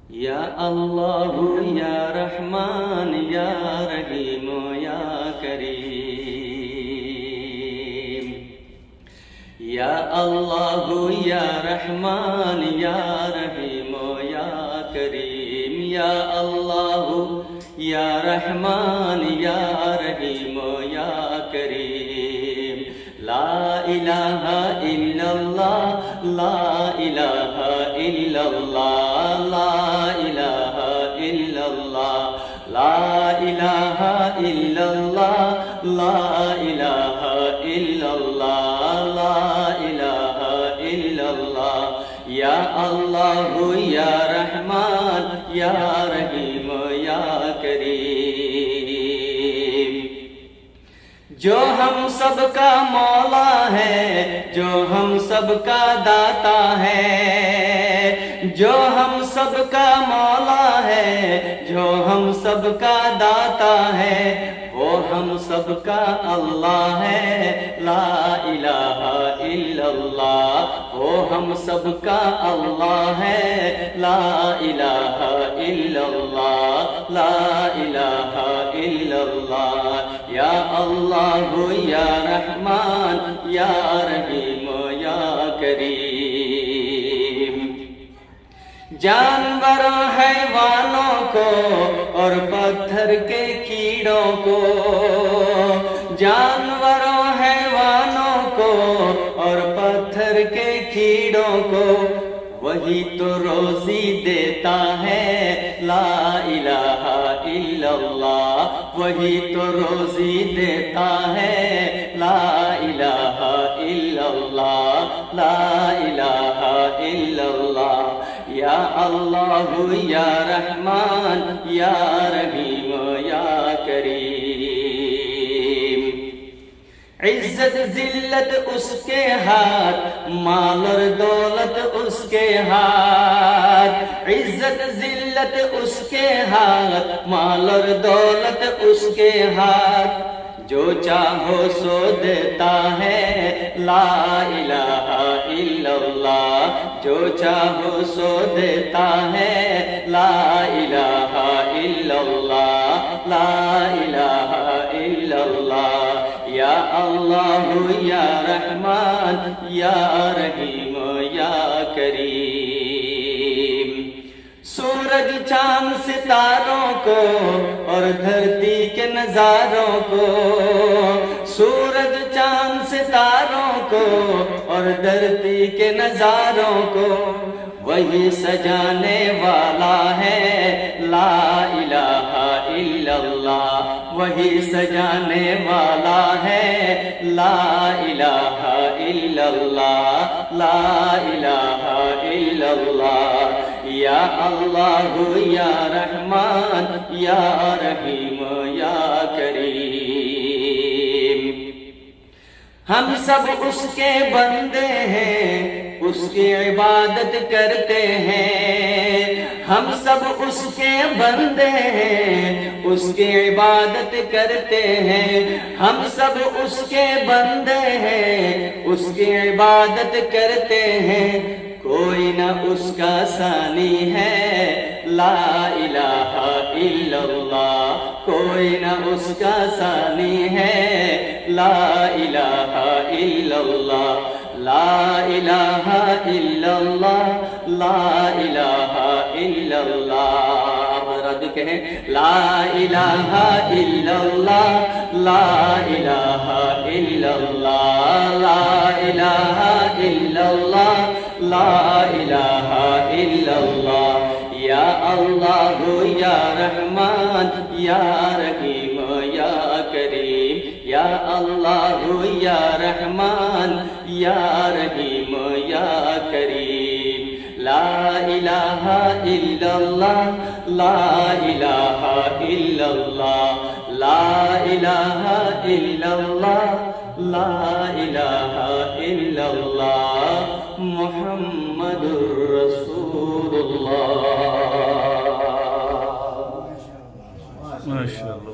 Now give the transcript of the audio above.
یا اللہ یا رحمان یا رحیم یا کریم، یا اللہ یا رحمان یا رحیم یا کریم، یا اللہ یا رحمان یا رحیم یا کریم، لا الہ الا اللہ، لا الہ الا اللہ، لا الہ الا اللہ، لا الہ الا اللہ، لا الہ الا اللہ، لا الہ الا اللہ، یا اللہ یا رحمان یا رحیم یا کریم، جو ہم سب کا مولا ہے، جو ہم سب کا داتا ہے، جو ہم سب کا مولا ہے، جو ہم سب کا داتا ہے، وہ ہم سب کا اللہ ہے، لا الہ الا اللہ، وہ ہم سب کا اللہ ہے، لا الہ الا اللہ، لا الہ الا اللہ، یا اللہ یا رحمان یا رحیم یا کریم، جانوروں حیوانوں کو اور پتھر کے کیڑوں کو، جانوروں حیوانوں کو اور پتھر کے کیڑوں کو، وہی تو روزی دیتا ہے، لا الہ الا اللہ، وہی تو روزی دیتا ہے، لا الہ الا اللہ، لا الہ الا اللہ، یا اللہ یا رحمان یا رحیم یا کریم، عزت ذلت اس کے ہاتھ، مال اور دولت اس کے ہاتھ، عزت ذلت اس کے ہاتھ، مال اور دولت اس کے ہاتھ، جو چاہو سو دیتا ہے، لا الہ الا اللہ، جو چاہو سو دیتا ہے، لا الہ الا اللہ، لا الہ الا اللہ، یا اللہ یا رحمان یا رحیم یا کریم، سورج چاند ستاروں کو اور دھرتی کے نظاروں کو، سورج چاند ستاروں کو اور دھرتی کے نظاروں کو، وہی سجانے والا ہے، لا الہ الا اللہ، وہی سجانے والا ہے، لا الہ الا اللہ، لا الہ الا اللہ، یا اللہ یا رحمان یا رحیم یا کریم، ہم سب اس کے بندے ہیں، اس کی عبادت کرتے ہیں، ہم سب اس کے بندے ہیں، اس کی عبادت کرتے ہیں، ہم سب اس کے بندے ہیں، اس کی عبادت کرتے ہیں، کوئی نہ اس کا ثانی ہے، لا الہ الا اللہ، کوئی نہ اس کا ثانی ہے، لا الہ الا اللہ، لا الہ الا اللہ، لا الہ الا اللہ، رد کہیں لا الہ الا اللہ، لا الہ الا اللہ، لا الہ الا اللہ، لا الہ الا اللہ، یا اللہ یا رحمان یا رحیم یا کریم، یا اللہ یا رحمان یا رحیم یا کریم، لا الہ الا اللہ، لا الہ الا اللہ، لا الہ الا اللہ، لا الہ الا اللہ، محمد رسول اللہ، ماشاء اللہ۔